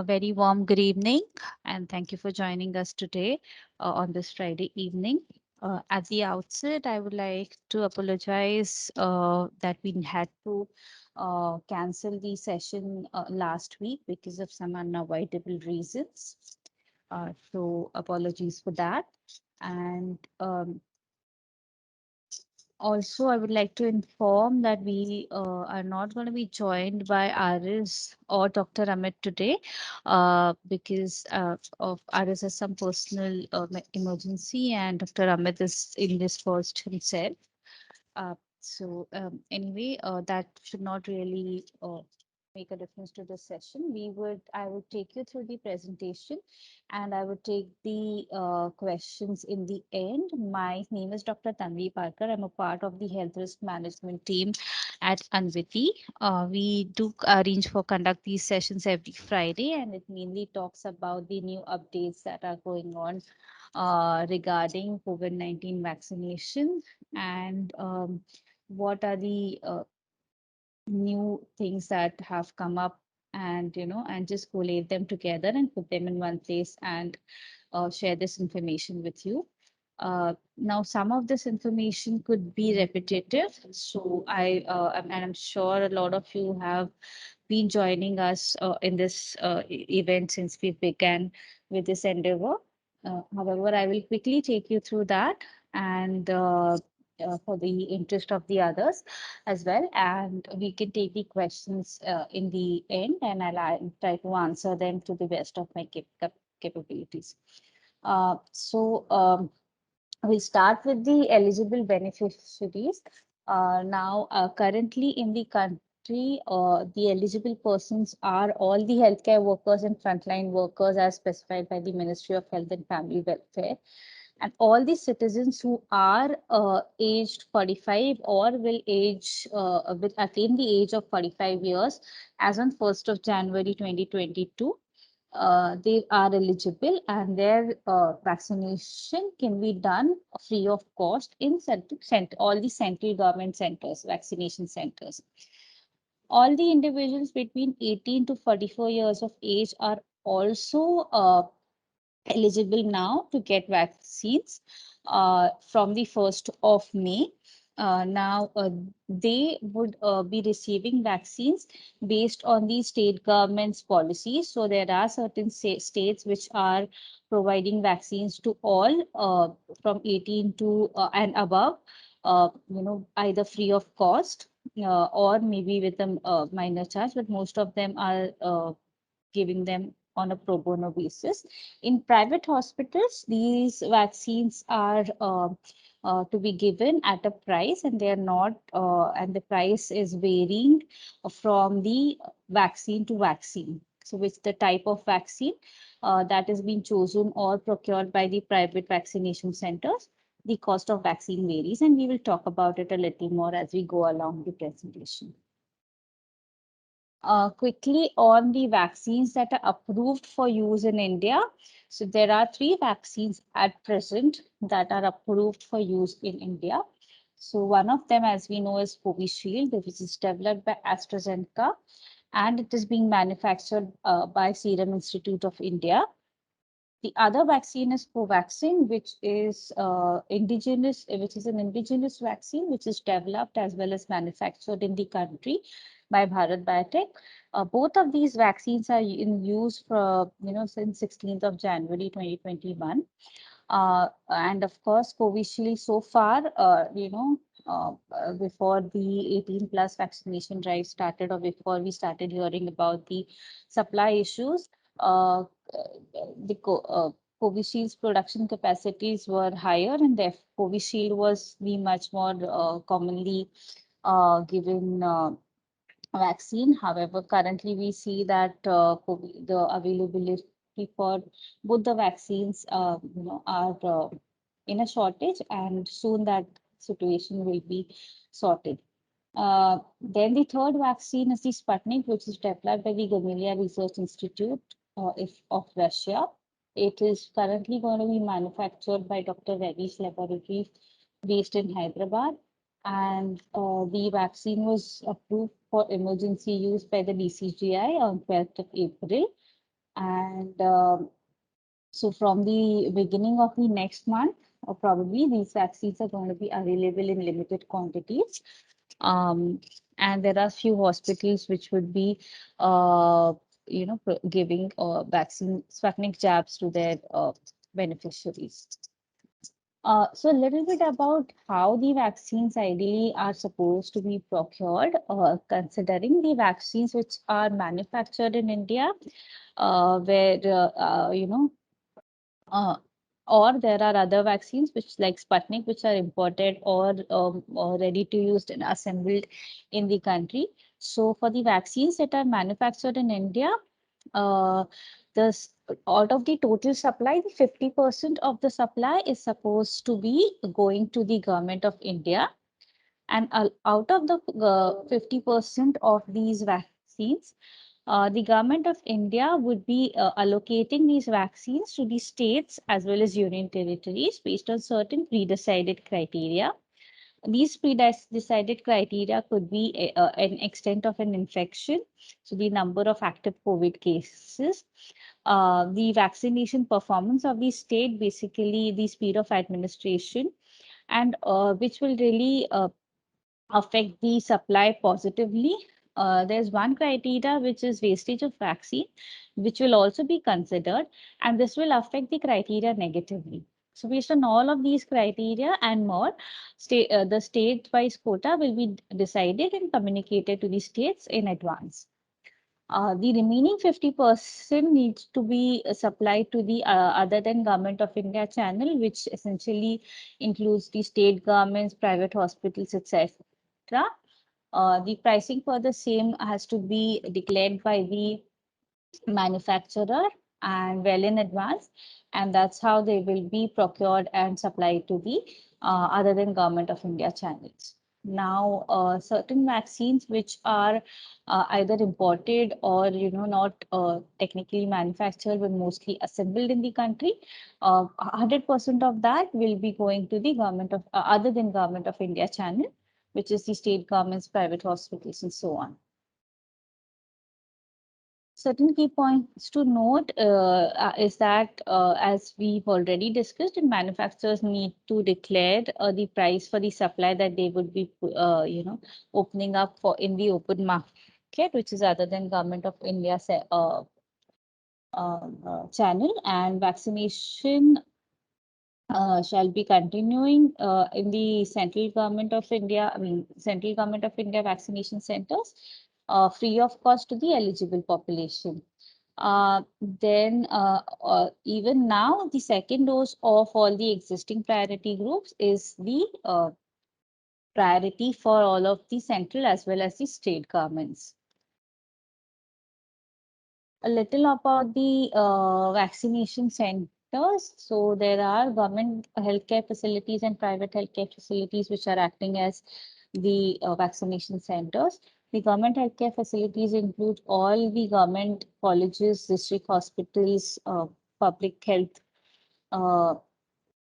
A very warm good evening, and thank you for joining us today on this Friday evening. At the outset, I would like to apologize that we had to cancel the session last week because of some unavoidable reasons. So, apologies for that. And also, I would like to inform that we are not going to be joined by Aris or Dr. Amit today because of Aris has some personal emergency and Dr. Amit is in this first himself. Anyway, that should not really make a difference to the session. I would take you through the presentation and I would take the questions in the end. My name is Dr. Tanvi Parker. I'm a part of the health risk management team at Anviti. We do arrange for conduct these sessions every Friday, and it mainly talks about the new updates that are going on regarding COVID-19 vaccination and what are the new things that have come up and and just collate them together and put them in one place and share this information with you. Now, some of this information could be repetitive, so and I'm sure a lot of you have been joining us in this event since we began with this endeavor. However, I will quickly take you through that and for the interest of the others as well. And we can take the questions in the end, and I'll try to answer them to the best of my capabilities. We'll start with the eligible beneficiaries. Currently in the country, the eligible persons are all the healthcare workers and frontline workers as specified by the Ministry of Health and Family Welfare. And all the citizens who are aged 45 or will attain the age of 45 years as on 1st of January 2022, they are eligible and their vaccination can be done free of cost in all the central government centers, vaccination centers. All the individuals between 18 to 44 years of age are also eligible now to get vaccines from the 1st of May. They would be receiving vaccines based on the state government's policies. So there are certain states which are providing vaccines to all from 18 to and above, either free of cost or maybe with a minor charge, but most of them are giving them on a pro bono basis. In private hospitals, these vaccines are to be given at a price, and they are not, and the price is varying from the vaccine to vaccine. So, which the type of vaccine that is being chosen or procured by the private vaccination centers, the cost of vaccine varies, and we will talk about it a little more as we go along the presentation. Quickly on the vaccines that are approved for use in India. So there are 3 vaccines at present that are approved for use in India. So one of them, as we know, is Covishield, which is developed by AstraZeneca, and it is being manufactured by Serum Institute of India. The other vaccine is Covaxin, which is indigenous, which is an indigenous vaccine, which is developed as well as manufactured in the country by Bharat Biotech. Both of these vaccines are in use for, since 16th of January 2021. And of course, Covishield so far, before the 18 plus vaccination drive started or before we started hearing about the supply issues, the Covishield's production capacities were higher, and the Covishield was the much more commonly given vaccine. However, currently we see that the availability for both the vaccines, are in a shortage, and soon that situation will be sorted. Then the third vaccine is the Sputnik, which is developed by the Gamaleya Research Institute of Russia. It is currently going to be manufactured by Dr. Reddy's Laboratories based in Hyderabad. And the vaccine was approved for emergency use by the DCGI on 12th of April. And so from the beginning of the next month, or probably these vaccines are going to be available in limited quantities. Um, and there are few hospitals which would be, giving vaccine Sputnik jabs to their beneficiaries. So a little bit about how the vaccines ideally are supposed to be procured, considering the vaccines which are manufactured in India, where uh, or there are other vaccines which like Sputnik, which are imported or ready to use and assembled in the country. So for the vaccines that are manufactured in India, uh, this out of the total supply, the 50% of the supply is supposed to be going to the government of India. And out of the 50% of these vaccines, the government of India would be allocating these vaccines to the states as well as union territories based on certain pre-decided criteria. These pre-decided criteria could be an extent of an infection, so the number of active COVID cases, the vaccination performance of the state, basically the speed of administration, and which will really affect the supply positively. There's one criteria which is wastage of vaccine, which will also be considered, and this will affect the criteria negatively. So based on all of these criteria and more, the state-wise quota will be decided and communicated to the states in advance. The remaining 50% needs to be supplied to the other than Government of India channel, which essentially includes the state governments, private hospitals, etc. The pricing for the same has to be declared by the manufacturer and well in advance, and that's how they will be procured and supplied to the other than Government of India channels. Now, certain vaccines which are either imported or not technically manufactured but mostly assembled in the country, 100% of that will be going to the government of other than Government of India channel, which is the state governments, private hospitals, and so on. Certain key points to note is that, as we've already discussed, manufacturers need to declare the price for the supply that they would be, opening up for in the open market, which is other than Government of India channel, and vaccination shall be continuing in the central government of India, central government of India vaccination centers, free of cost to the eligible population. Then even now, the second dose of all the existing priority groups is the priority for all of the central as well as the state governments. A little about the vaccination centers. So there are government healthcare facilities and private healthcare facilities which are acting as the vaccination centers. The government healthcare facilities include all the government colleges, district hospitals, public health uh,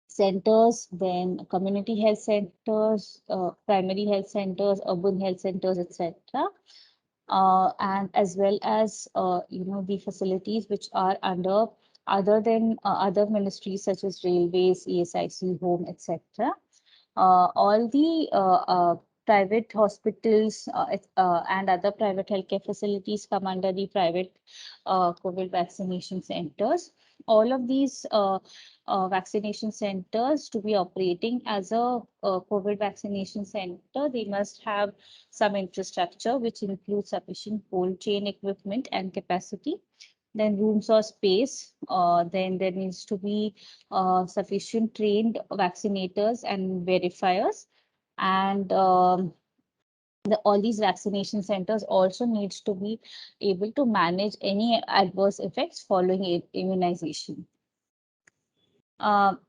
centers, then community health centers, primary health centers, urban health centers, etc. And as well as the facilities which are under other than other ministries such as railways, ESIC, home, etc. All the private hospitals and other private healthcare facilities come under the private COVID vaccination centers. All of these vaccination centers to be operating as a COVID vaccination center, they must have some infrastructure, which includes sufficient cold chain equipment and capacity, then rooms or space. Then there needs to be sufficient trained vaccinators and verifiers. And all these vaccination centers also needs to be able to manage any adverse effects following immunization.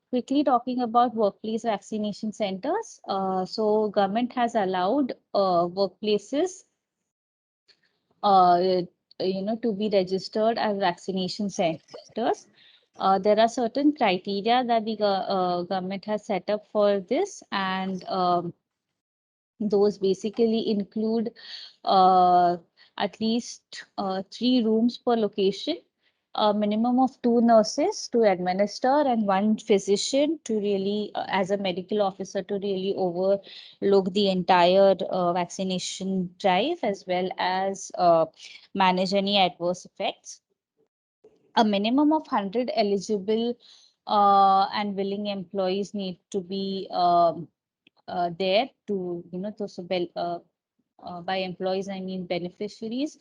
Quickly talking about workplace vaccination centers. So government has allowed workplaces to be registered as vaccination centers. There are certain criteria that the government has set up for this, and those basically include uh, at least 3 rooms per location, a minimum of 2 nurses to administer and one physician to really, as a medical officer, to really overlook the entire vaccination drive as well as manage any adverse effects. A minimum of 100 eligible and willing employees need to be there to, by employees, I mean beneficiaries.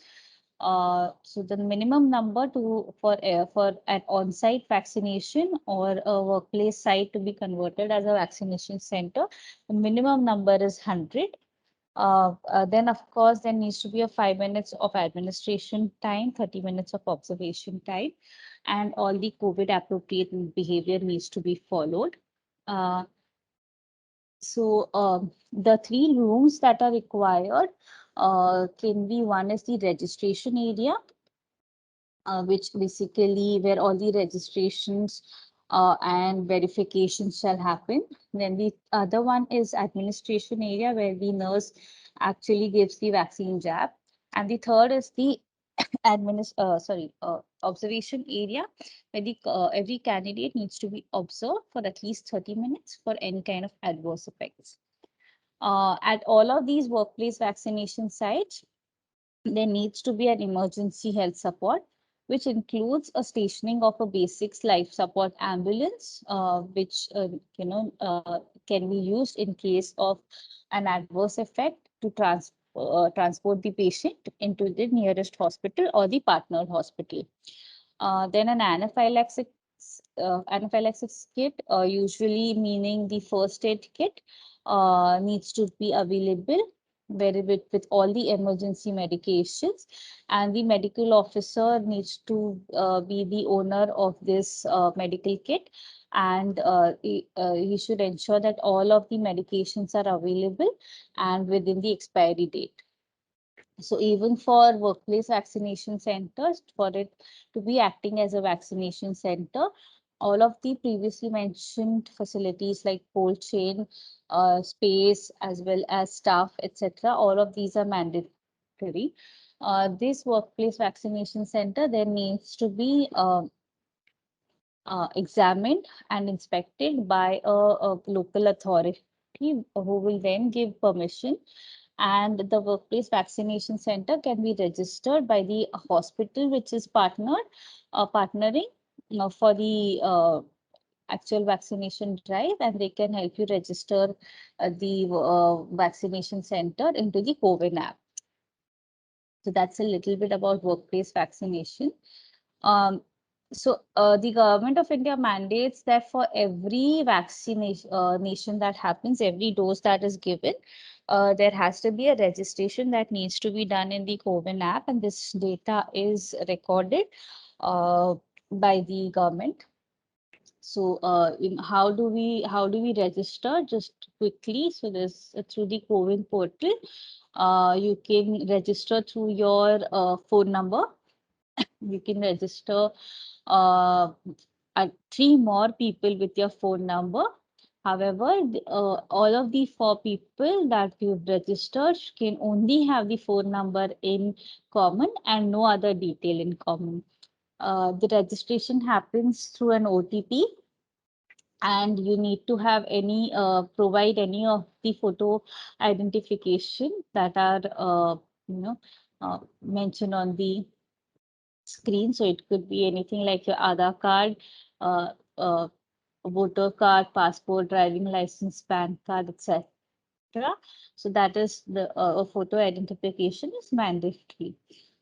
So the minimum number for an on-site vaccination or a workplace site to be converted as a vaccination center, the minimum number is 100. Then, of course, there needs to be a 5 minutes of administration time, 30 minutes of observation time, and all the COVID appropriate behavior needs to be followed. Uh, the three rooms that are required can be, one is the registration area, which basically where all the registrations and verifications shall happen. Then the other one is administration area where the nurse actually gives the vaccine jab. And the third is the observation area where every candidate needs to be observed for at least 30 minutes for any kind of adverse effects. At all of these workplace vaccination sites, there needs to be an emergency health support, which includes a stationing of a basics life support ambulance, which can be used in case of an adverse effect to transport the patient into the nearest hospital or the partnered hospital. Then an anaphylaxis kit, usually meaning the first aid kit, needs to be available with all the emergency medications, and the medical officer needs to be the owner of this medical kit, and he should ensure that all of the medications are available and within the expiry date. So even for workplace vaccination centers, for it to be acting as a vaccination center, all of the previously mentioned facilities like cold chain, space, as well as staff, etc., all of these are mandatory. This workplace vaccination center, there needs to be examined and inspected by a local authority who will then give permission, and the workplace vaccination center can be registered by the hospital which is partnering for the actual vaccination drive, and they can help you register the vaccination center into the COVID app. So that's a little bit about workplace vaccination. The government of India mandates that for every vaccination nation that happens, every dose that is given, there has to be a registration that needs to be done in the COVID app, and this data is recorded by the government. So, how do we register? Just quickly, so this through the COVID portal, you can register through your phone number. You can register uh, three more people with your phone number. However, all of the four people that you've registered can only have the phone number in common and no other detail in common. The registration happens through an OTP, and you need to have provide any of the photo identification that are mentioned on the screen. So it could be anything like your Aadhaar card, uh, uh, voter card, passport, driving license, PAN card, etc. So that is the photo identification is mandatory.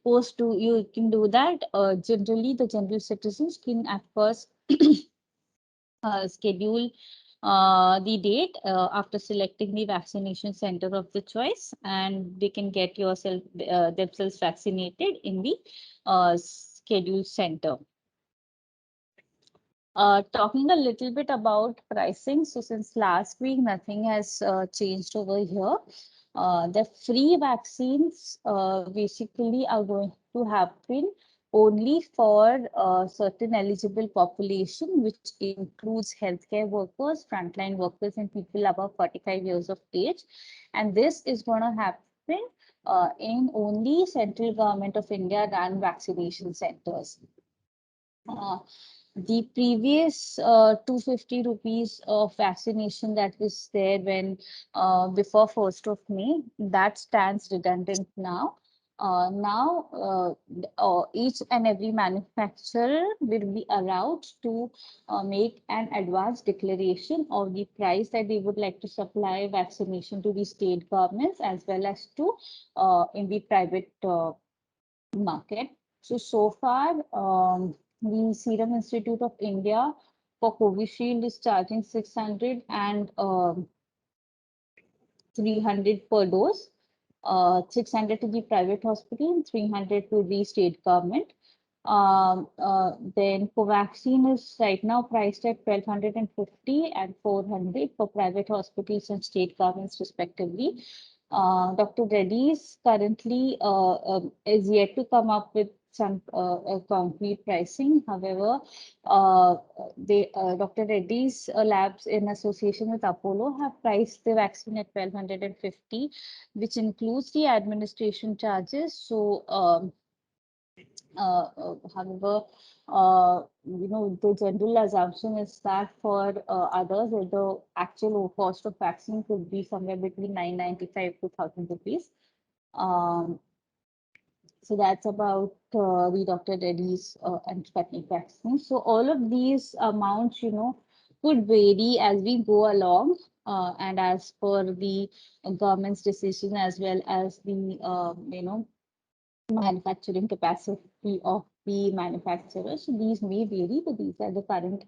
Post to you can do that. Generally, the general citizens can at first schedule the date after selecting the vaccination center of the choice, and they can get themselves vaccinated in the scheduled center. Talking a little bit about pricing. So since last week, nothing has changed over here. The free vaccines basically are going to happen only for certain eligible population, which includes healthcare workers, frontline workers, and people above 45 years of age. And this is going to happen in only Central Government of India run vaccination centers. Uh, the previous 250 rupees of vaccination that was there when before 1st of May, that stands redundant now. Each and every manufacturer will be allowed to make an advance declaration of the price that they would like to supply vaccination to the state governments as well as to in the private market. So far, the Serum Institute of India for Covishield is charging 600 and 300 per dose, 600 to the private hospital and 300 to the state government. Then Covaxin is right now priced at 1250 and 400 for private hospitals and state governments respectively. Dr. Reddy's currently is yet to come up with some concrete pricing. However, Dr. Reddy's labs in association with Apollo have priced the vaccine at 1250, which includes the administration charges. However, the general assumption is that for others, the actual cost of vaccine could be somewhere between 995 to 1,000 rupees. Um, so that's about the Dr. Reddy's and Sputnik vaccine. So all of these amounts, could vary as we go along and as per the government's decision as well as the, manufacturing capacity of the manufacturers. So these may vary, but these are the current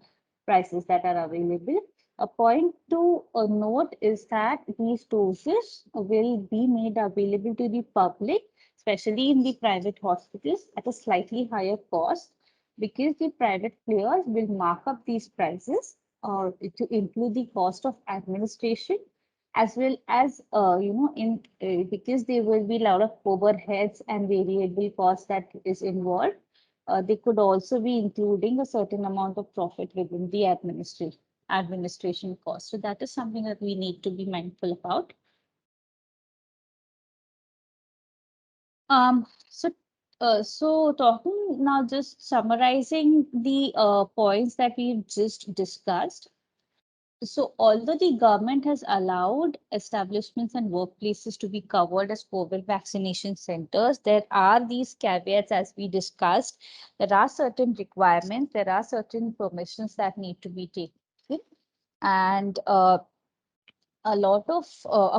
prices that are available. A point to note is that these doses will be made available to the public, especially in the private hospitals, at a slightly higher cost because the private players will mark up these prices to include the cost of administration as well as in because there will be a lot of overheads and variable costs that is involved. They could also be including a certain amount of profit within the administration cost. So that is something that we need to be mindful about. Um, so, so talking now, just summarizing the points that we've just discussed. So, although the government has allowed establishments and workplaces to be covered as COVID vaccination centers, there are these caveats as we discussed. There are certain requirements, there are certain permissions that need to be taken. And a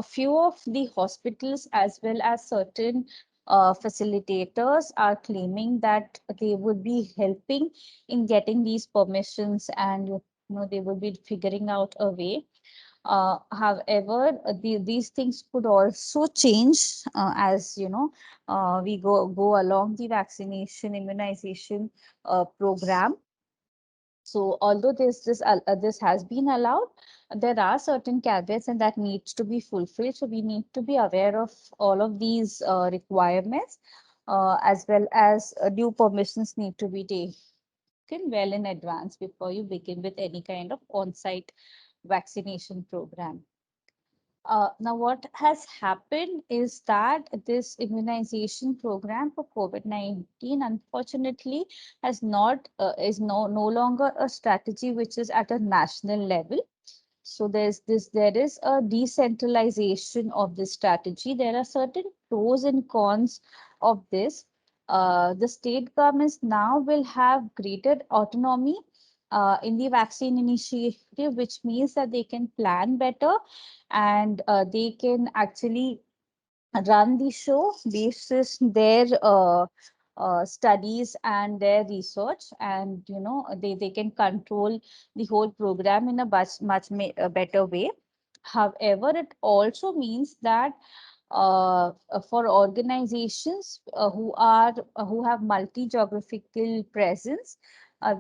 few of the hospitals as well as certain facilitators are claiming that they would be helping in getting these permissions and they will be figuring out a way. However, these things could also change as we go along the vaccination immunization program. So although this has been allowed, there are certain caveats and that needs to be fulfilled. So we need to be aware of all of these requirements as well as due permissions need to be taken well in advance before you begin with any kind of on-site vaccination program. Now, what has happened is that this immunization program for COVID-19, unfortunately, has not is no longer a strategy which is at a national level. So there is a decentralization of this strategy. There are certain pros and cons of this. The state governments now will have greater autonomy in the vaccine initiative, which means that they can plan better and they can actually run the show basis their studies and their research, and they can control the whole program in a a better way. However, it also means that for organizations who have multi-geographical presence,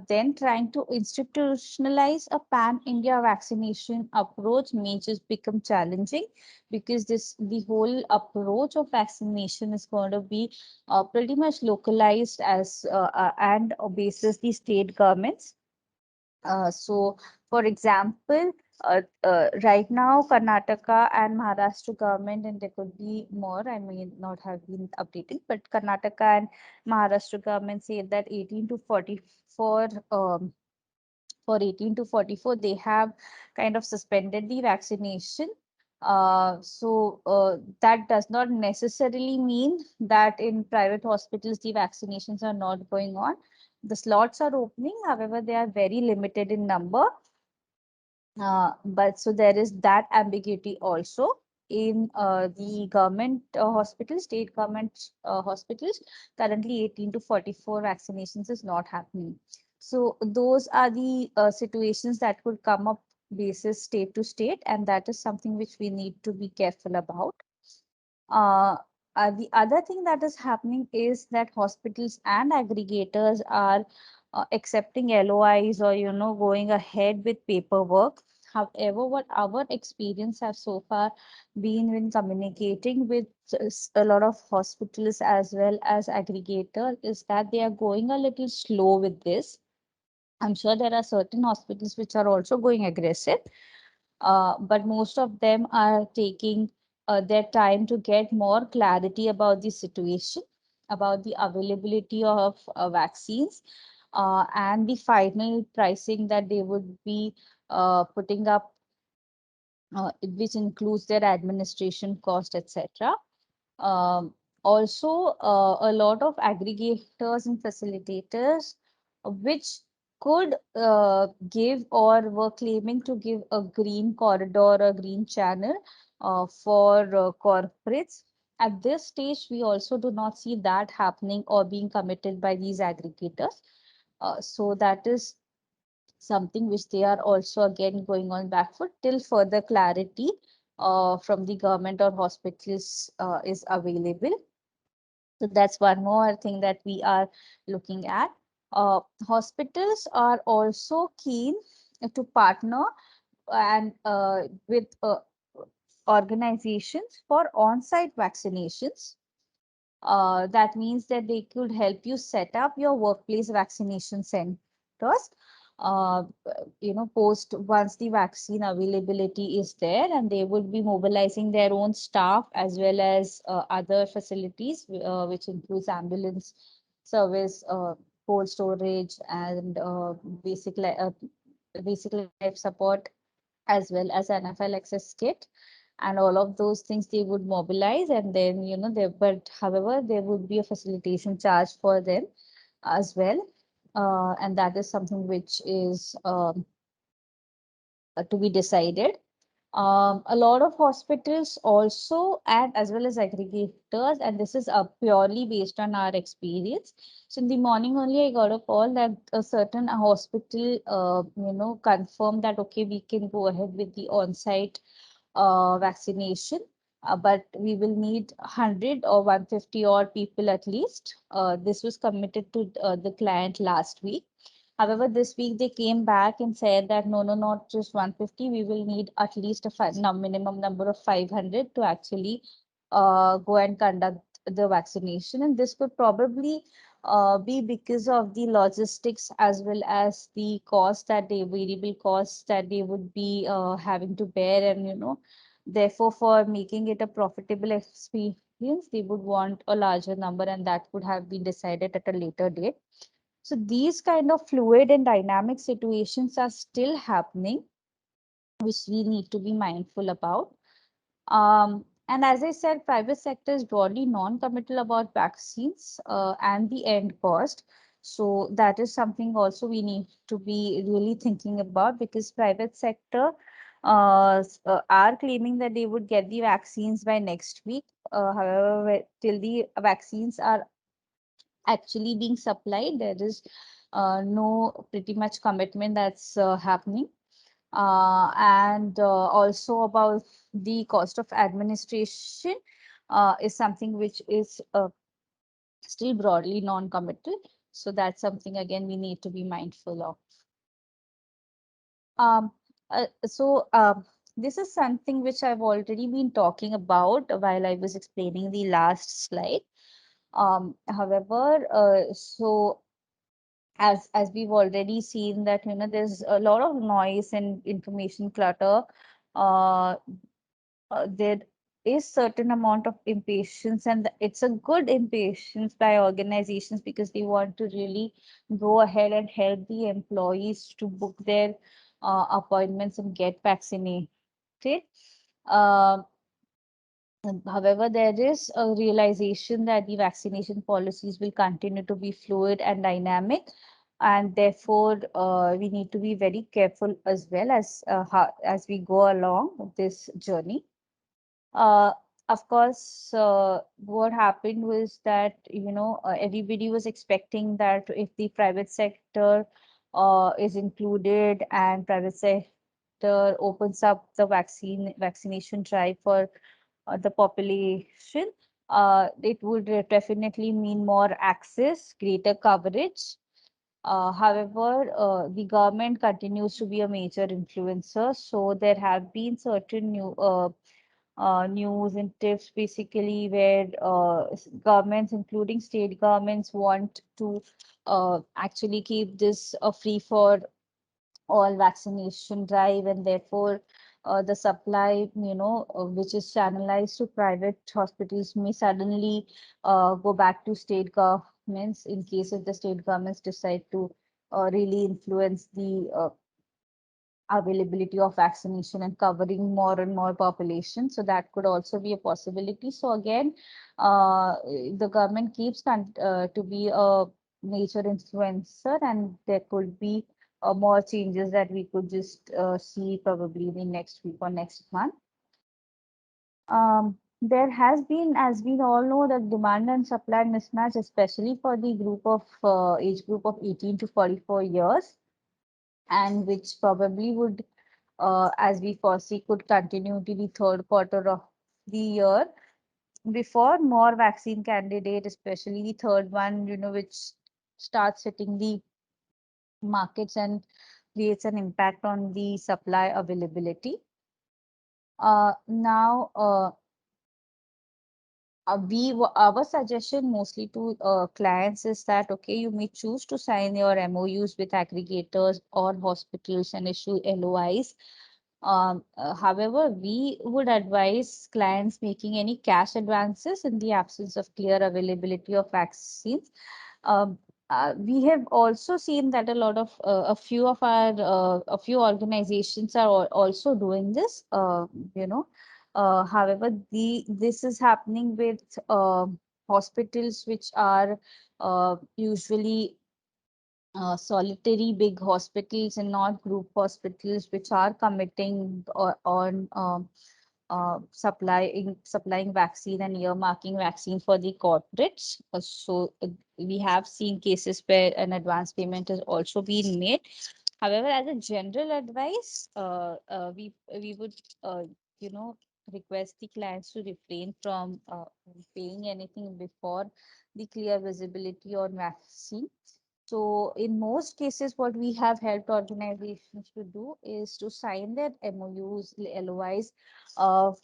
then trying to institutionalize a pan-India vaccination approach may just become challenging because the whole approach of vaccination is going to be pretty much localized and basis the state governments. So, for example, Right now, Karnataka and Maharashtra government, and there could be more, I may not have been updated, but Karnataka and Maharashtra government say that 18 to 44, for 18 to 44, they have kind of suspended the vaccination. That does not necessarily mean that in private hospitals the vaccinations are not going on. The slots are opening, however, they are very limited in number. But so there is that ambiguity also in the government hospitals, state government hospitals. Currently, 18 to 44 vaccinations is not happening. So those are the situations that could come up basis state to state, and that is something which we need to be careful about. Uh, the other thing that is happening is that hospitals and aggregators are accepting LOIs or going ahead with paperwork. However, what our experience has so far been when communicating with a lot of hospitals as well as aggregator is that they are going a little slow with this. I'm sure there are certain hospitals which are also going aggressive, but most of them are taking their time to get more clarity about the situation, about the availability of vaccines, and the final pricing that they would be putting up, which includes their administration cost, etc. Um, Also, a lot of aggregators and facilitators, which could give or were claiming to give a green corridor, a green channel for corporates. At this stage, we also do not see that happening or being committed by these aggregators. So that is something which they are also again going on back foot till further clarity from the government or hospitals is available. So that's one more thing that we are looking at. Hospitals are also keen to partner and with organizations for on-site vaccinations. That means that they could help you set up your workplace vaccination centers. Uh, Post once the vaccine availability is there, and they would be mobilizing their own staff as well as other facilities, which includes ambulance service, cold storage, and basic life support as well as anaphylaxis kit, and all of those things they would mobilize, and then but however there would be a facilitation charge for them as well, and that is something which is to be decided. A lot of hospitals also, and as well as aggregators, and this is purely based on our experience. So in the morning only, I got a call that a certain hospital, confirmed that okay, we can go ahead with the on-site vaccination, but we will need 100 or 150 odd people at least. This was committed to the client last week. However, this week they came back and said that no, no, not just 150. We will need at least a minimum number of 500 to actually go and conduct the vaccination. And this could probably be because of the logistics as well as the cost that they variable costs that they would be having to bear. And therefore, for making it a profitable experience, they would want a larger number, and that could have been decided at a later date. So these kind of fluid and dynamic situations are still happening, which we need to be mindful about. And as I said, private sector is broadly non-committal about vaccines and the end cost. So that is something also we need to be really thinking about, because private sector are claiming that they would get the vaccines by next week. However, till the vaccines are actually being supplied, there is no pretty much commitment that's happening. And also about the cost of administration is something which is still broadly non-committal. So that's something again we need to be mindful of. Um, so this is something which I've already been talking about while I was explaining the last slide. However, so as we've already seen that there's a lot of noise and information clutter. uh, there is certain amount of impatience, and it's a good impatience by organizations because they want to really go ahead and help the employees to book their appointments and get vaccinated. Uh, However, there is a realization that the vaccination policies will continue to be fluid and dynamic, and therefore we need to be very careful as well as we go along this journey. Uh, of course, what happened was that everybody was expecting that if the private sector is included and private sector opens up the vaccination drive for the population, it would definitely mean more access, greater coverage. However, the government continues to be a major influencer, so there have been certain news and tips basically where governments, including state governments, want to actually keep this free for all vaccination drive, and therefore the supply, which is channelized to private hospitals, may suddenly go back to state governments in case if the state governments decide to really influence the availability of vaccination and covering more and more population. So that could also be a possibility. So again, the government keeps to be a major influencer, and there could be more changes that we could just see probably in next week or next month. There has been, as we all know, the demand and supply mismatch, especially for the group of age group of 18 to 44 years, and which probably would as we foresee, could continue to the third quarter of the year before more vaccine candidate, especially the third one, which starts hitting the markets and creates an impact on the supply availability. Now, our suggestion mostly to clients is that okay, you may choose to sign your MOUs with aggregators or hospitals and issue LOIs. However, we would advise clients making any cash advances in the absence of clear availability of vaccines. Um, we have also seen that a few organizations are also doing this. You know, However, this is happening with hospitals which are usually solitary big hospitals and not group hospitals which are committing on supplying vaccine and earmarking vaccine for the corporates. We have seen cases where an advance payment has also been made. However, as a general advice, we would you know request the clients to refrain from paying anything before the clear visibility on vaccine. So in most cases, what we have helped organizations to do is to sign their MOUs, LOIs,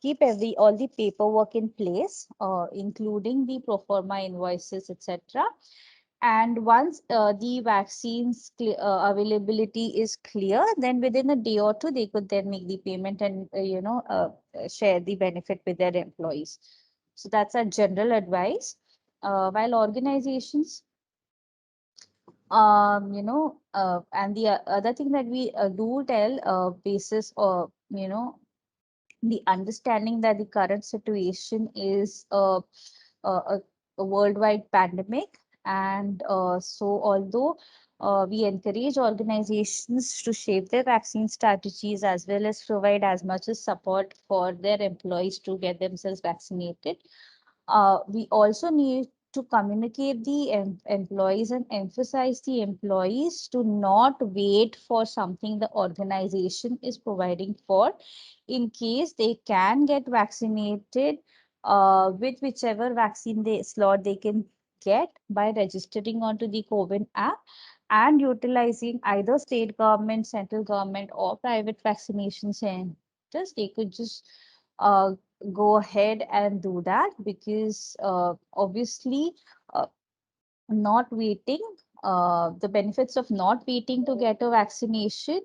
keep all the paperwork in place, including the pro forma invoices, etc. And once the vaccines availability is clear, then within a day or two, they could then make the payment and share the benefit with their employees. So that's a general advice. While organizations and the other thing that we do tell basis or the understanding that the current situation is a worldwide pandemic, and so although we encourage organizations to shape their vaccine strategies as well as provide as much as support for their employees to get themselves vaccinated, we also need to communicate the employees and emphasize the employees to not wait for something the organization is providing for. In case they can get vaccinated with whichever vaccine they slot they can get by registering onto the COVID app and utilizing either state government, central government, or private vaccination centers, they could just uh, go ahead and do that because obviously uh, not waiting the benefits of not waiting to get a vaccination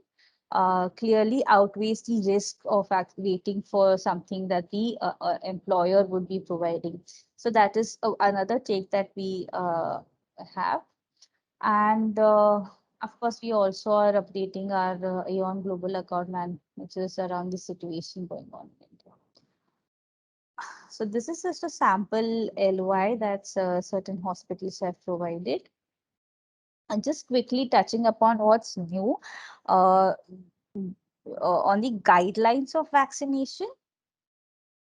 clearly outweighs the risk of waiting for something that the employer would be providing. So that is another take that we have. And of course, we also are updating our Aeon Global Account managers around the situation going on in India. So this is just a sample LY that certain hospitals have provided. And just quickly touching upon what's new uh, on the guidelines of vaccination.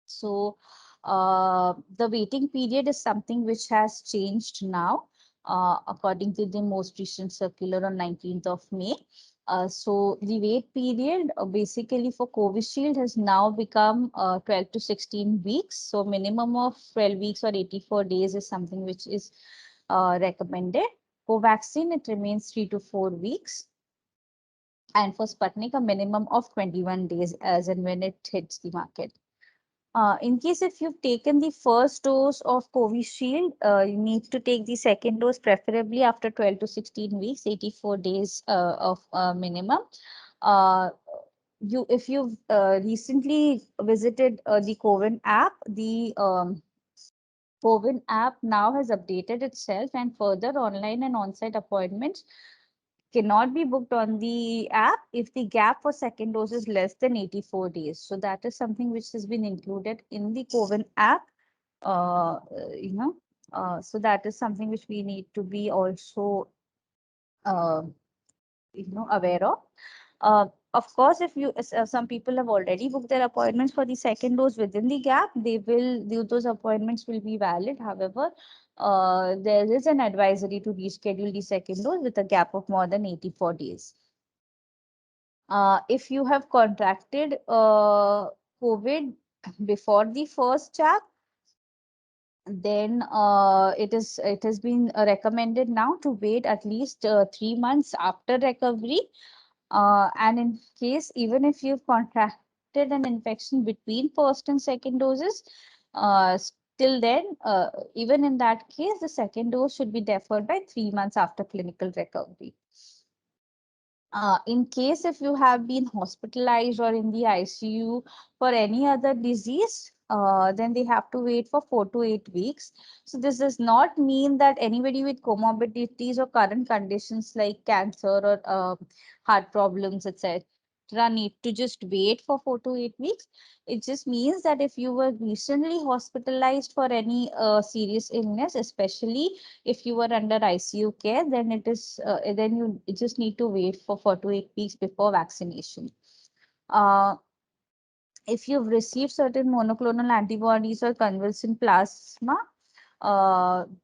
So the waiting period is something which has changed now, according to the most recent circular on 19th of May. So the wait period basically for Covishield has now become 12 to 16 weeks. So minimum of 12 weeks or 84 days is something which is recommended. Covaxin, it remains 3 to 4 weeks. And for Sputnik, a minimum of 21 days as and when it hits the market. In case if you've taken the first dose of Covishield, you need to take the second dose preferably after 12 to 16 weeks, 84 days of minimum. Uh, if you've recently visited the Covin app, the Covin app now has updated itself, and further online and on-site appointments cannot be booked on the app if the gap for second dose is less than 84 days. So that is something which has been included in the Covin app. Uh, you know, so that is something which we need to be also, uh, aware of. Of course, if you some people have already booked their appointments for the second dose within the gap, those appointments will be valid. However, there is an advisory to reschedule the second dose with a gap of more than 84 days. If you have contracted COVID before the first jab, then it has been recommended now to wait at least 3 months after recovery. And in case, even if you've contracted an infection between first and second doses, till then, even in that case, the second dose should be deferred by 3 months after clinical recovery. In case if you have been hospitalized or in the ICU for any other disease, then they have to wait for 4 to 8 weeks. So this does not mean that anybody with comorbidities or current conditions like cancer or heart problems, etc., need to just wait for 4 to 8 weeks. It just means that if you were recently hospitalized for any serious illness, especially if you were under ICU care, then then you just need to wait for 4 to 8 weeks before vaccination. Uh, if you've received certain monoclonal antibodies or convalescent plasma,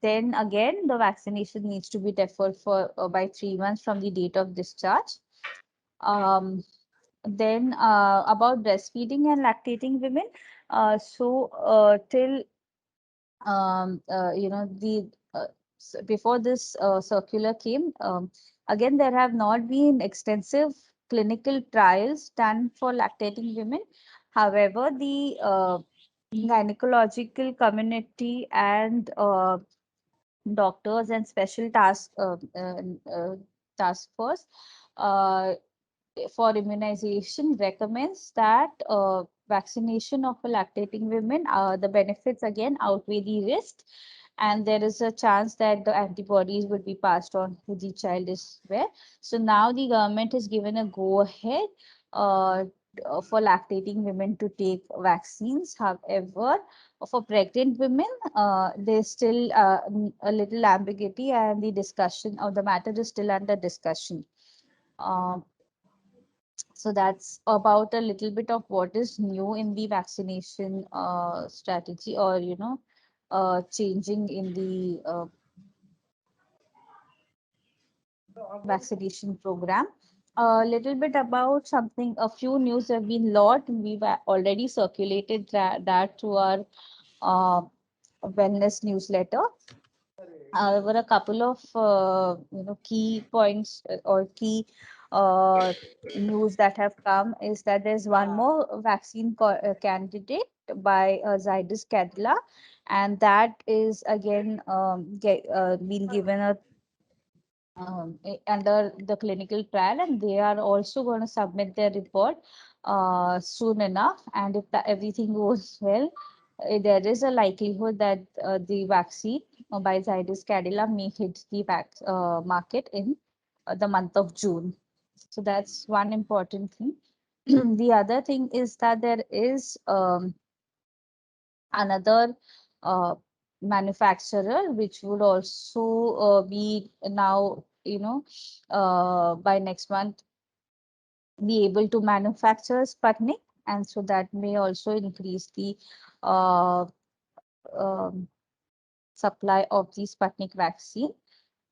then again the vaccination needs to be deferred for by 3 months from the date of discharge. Then about breastfeeding and lactating women, till the before this circular came, again there have not been extensive clinical trials done for lactating women. However, the gynecological community and doctors and special task force uh, for immunization recommends that vaccination of lactating women, the benefits again outweigh the risk, and there is a chance that the antibodies would be passed on to the child as well. So now the government has given a go ahead uh, for lactating women to take vaccines. However, for pregnant women, there's still a little ambiguity, and the discussion of the matter is still under discussion. Um, so that's about a little bit of what is new in the vaccination strategy, or changing in the vaccination program. A little bit about something, a few news have been lot. We've already circulated that to our uh, wellness newsletter. However, a couple of key points or key uh, news that have come is that there's one more vaccine candidate by Zydus Cadila, and that is again been given a under the clinical trial, and they are also going to submit their report soon enough. And if everything goes well, there is a likelihood that the vaccine by Zydus Cadila may hit the market in the month of June. So that's one important thing. The other thing is that there is another uh, manufacturer which would also be now, by next month be able to manufacture Sputnik, and so that may also increase the uh, um, supply of the Sputnik vaccine.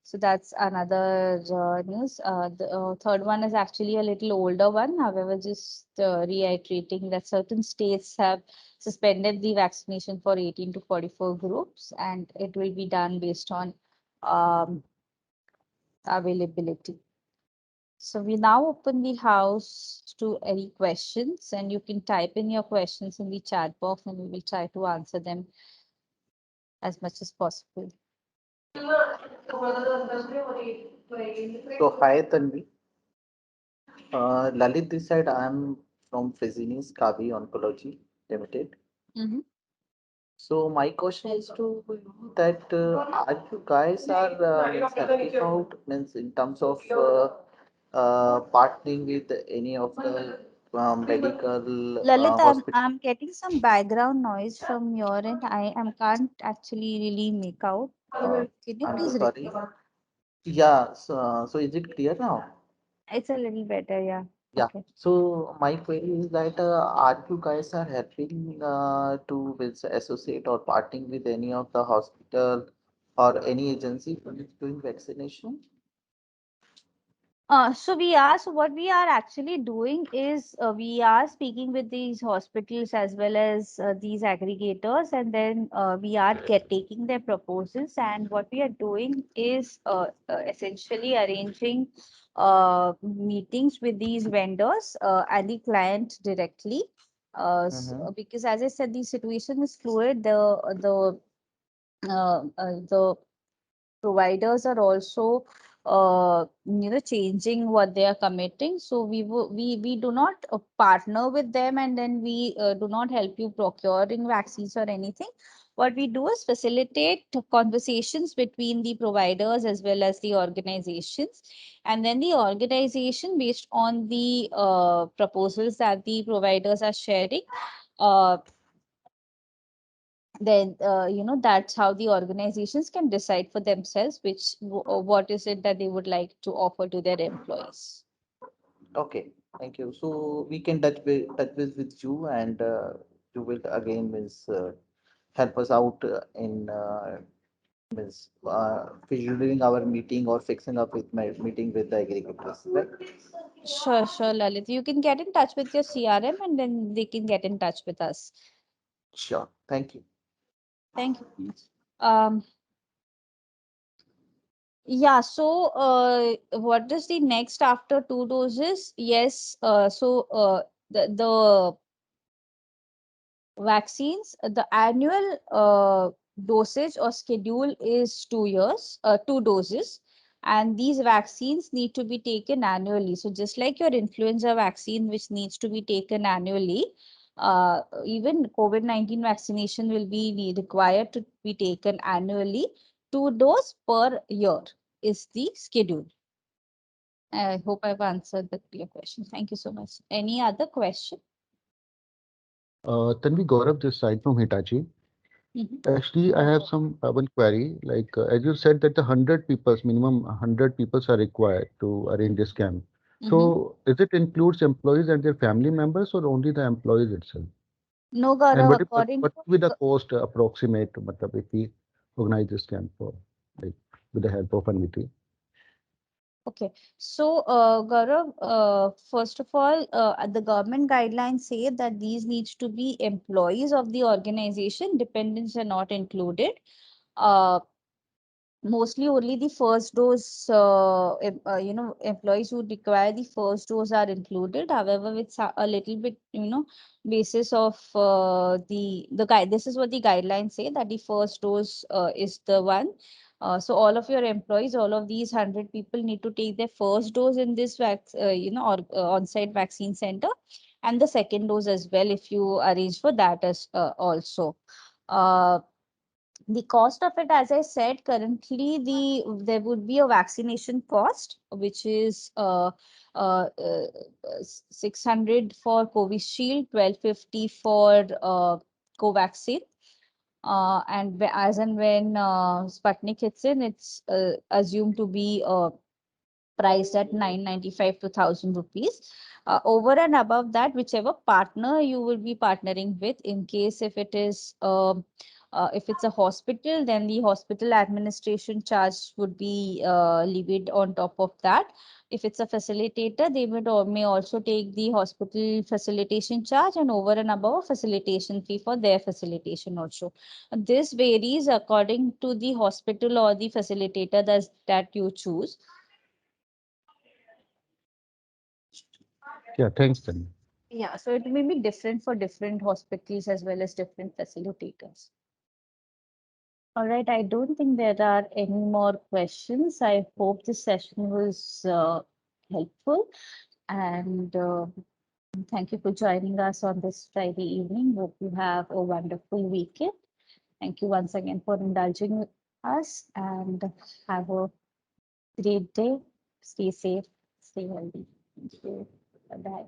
So that's another news. The third one is actually a little older one. However, just reiterating that certain states have suspended the vaccination for 18 to 44 groups, and it will be done based on um, availability. So we now open the house to any questions, and you can type in your questions in the chat box, and we will try to answer them as much as possible. So, hi Tanvi. Lalit this side, I am from Fresenius Kavi Oncology Limited. Mm-hmm. So, my question is to you that are you guys are means helping out means in terms of partnering with any of the medical Lalit, hospital? I'm getting some background noise from your end. I am can't actually really make out. Can you I'm so please sorry. repeat? Yeah, so is it clear now? It's a little better, yeah. Yeah. Okay. So my query is that are you guys are helping to with associate or partnering with any of the hospital or any agency who is doing vaccination? So what we are actually doing is we are speaking with these hospitals as well as these aggregators, and then we are taking their proposals. And what we are doing is essentially arranging meetings with these vendors and the client directly. Mm-hmm. Because as I said, the situation is fluid. The providers are also changing what they are committing, so we do not partner with them, and then we do not help you procuring vaccines or anything. What we do is facilitate conversations between the providers as well as the organizations, and then the organization, based on the proposals that the providers are sharing, uh, then that's how the organizations can decide for themselves what is it that they would like to offer to their employees. Okay, thank you. So we can touch base with you and you will again means help us out in means scheduling our meeting or fixing up with my meeting with the aggregators, right? Sure, Lalit, you can get in touch with your CRM, and then they can get in touch with us. Sure. Thank you. Thank you. um yeah, so what is the next after 2 doses? Yes, the vaccines, the annual dosage or schedule is 2 years, 2 doses, and these vaccines need to be taken annually. So just like your influenza vaccine, which needs to be taken annually, even COVID-19 vaccination will be required to be taken annually. 2 dose per year is the schedule. I hope I've answered your question. Thank you so much. Any other question? Tanvi Gaurav, this side from Hitachi. Mhm. Actually, I have some one query. Like as you said that the 100 people, minimum 100 people are required to arrange this camp. Mhm. So is it includes employees and their family members or only the employees itself? No, And Gaurav, what, according what to will be the cost approximate, matlab, if we organize this camp for like with the help of Anviti? okay, so Gaurav, first of all, the government guidelines say that these needs to be employees of the organization. Dependents are not included. Uh, Mostly only the first dose, employees who require the first dose are included. However, with a little bit, basis of the guide. This is what the guidelines say, that the first dose is the one. So all of your employees, all of these 100 people need to take their first dose in this on-site vaccine center, and the second dose as well if you arrange for that as also. Uh, the cost of it, as I said, currently there would be a vaccination cost, which is 600 for Covishield, 1250 for Covaxin. And as and when Sputnik hits in, it's assumed to be priced at 995 to 1000 rupees. Over and above that, whichever partner you will be partnering with, in case if it's a hospital, then the hospital administration charge would be levied on top of that. If it's a facilitator, they may also take the hospital facilitation charge, and over and above a facilitation fee for their facilitation also. This varies according to the hospital or the facilitator that you choose. Yeah, thanks, Tanya. Yeah, so it may be different for different hospitals as well as different facilitators. All right, I don't think there are any more questions. I hope this session was helpful, and thank you for joining us on this Friday evening. Hope you have a wonderful weekend. Thank you once again for indulging us, and have a great day. Stay safe, stay healthy. Thank you. Bye-bye.